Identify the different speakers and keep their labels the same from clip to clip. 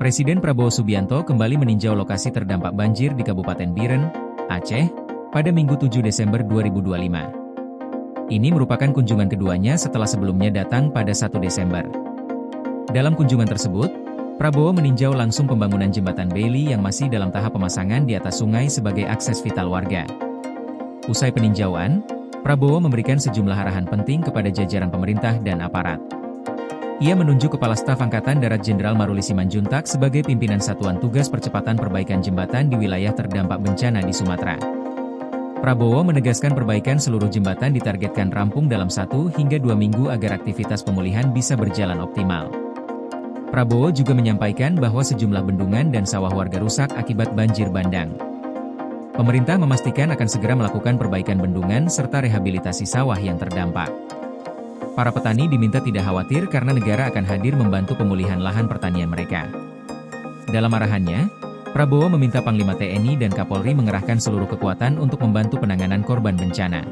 Speaker 1: Presiden Prabowo Subianto kembali meninjau lokasi terdampak banjir di Kabupaten Biren, Aceh, pada Minggu 7 Desember 2025. Ini merupakan kunjungan keduanya setelah sebelumnya datang pada 1 Desember. Dalam kunjungan tersebut, Prabowo meninjau langsung pembangunan jembatan Bailey yang masih dalam tahap pemasangan di atas sungai sebagai akses vital warga. Usai peninjauan, Prabowo memberikan sejumlah arahan penting kepada jajaran pemerintah dan aparat. Ia menunjuk Kepala Staf Angkatan Darat Jenderal Maruli Simanjuntak sebagai pimpinan Satuan Tugas Percepatan Perbaikan Jembatan di wilayah terdampak bencana di Sumatera. Prabowo menegaskan perbaikan seluruh jembatan ditargetkan rampung dalam 1 hingga 2 minggu agar aktivitas pemulihan bisa berjalan optimal. Prabowo juga menyampaikan bahwa sejumlah bendungan dan sawah warga rusak akibat banjir bandang. Pemerintah memastikan akan segera melakukan perbaikan bendungan serta rehabilitasi sawah yang terdampak. Para petani diminta tidak khawatir karena negara akan hadir membantu pemulihan lahan pertanian mereka. Dalam arahannya, Prabowo meminta Panglima TNI dan Kapolri mengerahkan seluruh kekuatan untuk membantu penanganan korban bencana.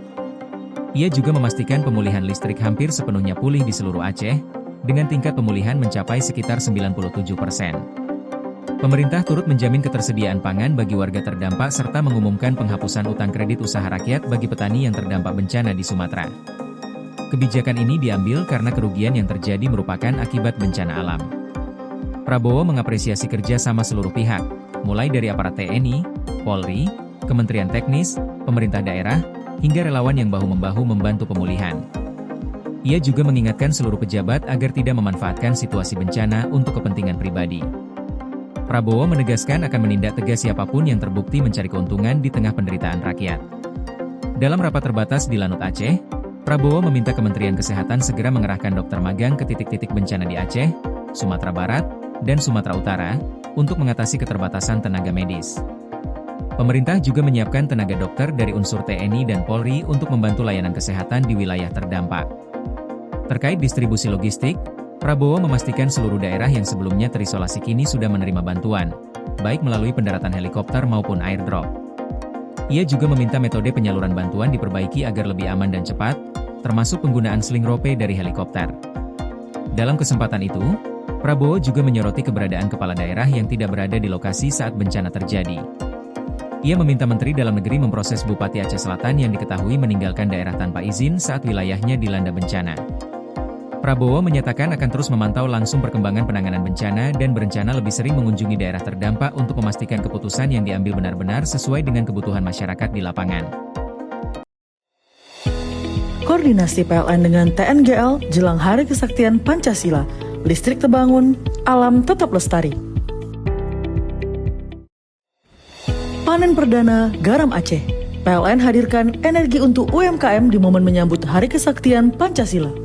Speaker 1: Ia juga memastikan pemulihan listrik hampir sepenuhnya pulih di seluruh Aceh, dengan tingkat pemulihan mencapai sekitar 97%. Pemerintah turut menjamin ketersediaan pangan bagi warga terdampak serta mengumumkan penghapusan utang kredit usaha rakyat bagi petani yang terdampak bencana di Sumatera. Kebijakan ini diambil karena kerugian yang terjadi merupakan akibat bencana alam. Prabowo mengapresiasi kerja sama seluruh pihak, mulai dari aparat TNI, Polri, Kementerian Teknis, pemerintah daerah, hingga relawan yang bahu-membahu membantu pemulihan. Ia juga mengingatkan seluruh pejabat agar tidak memanfaatkan situasi bencana untuk kepentingan pribadi. Prabowo menegaskan akan menindak tegas siapapun yang terbukti mencari keuntungan di tengah penderitaan rakyat. Dalam rapat terbatas di Lanut Aceh, Prabowo meminta Kementerian Kesehatan segera mengerahkan dokter magang ke titik-titik bencana di Aceh, Sumatera Barat, dan Sumatera Utara, untuk mengatasi keterbatasan tenaga medis. Pemerintah juga menyiapkan tenaga dokter dari unsur TNI dan Polri untuk membantu layanan kesehatan di wilayah terdampak. Terkait distribusi logistik, Prabowo memastikan seluruh daerah yang sebelumnya terisolasi kini sudah menerima bantuan, baik melalui pendaratan helikopter maupun airdrop. Ia juga meminta metode penyaluran bantuan diperbaiki agar lebih aman dan cepat, termasuk penggunaan sling rope dari helikopter. Dalam kesempatan itu, Prabowo juga menyoroti keberadaan kepala daerah yang tidak berada di lokasi saat bencana terjadi. Ia meminta Menteri Dalam Negeri memproses Bupati Aceh Selatan yang diketahui meninggalkan daerah tanpa izin saat wilayahnya dilanda bencana. Prabowo menyatakan akan terus memantau langsung perkembangan penanganan bencana dan berencana lebih sering mengunjungi daerah terdampak untuk memastikan keputusan yang diambil benar-benar sesuai dengan kebutuhan masyarakat di lapangan.
Speaker 2: Koordinasi PLN dengan TNGL jelang Hari Kesaktian Pancasila, listrik terbangun, alam tetap lestari. Panen perdana garam Aceh. PLN hadirkan energi untuk UMKM di momen menyambut Hari Kesaktian Pancasila.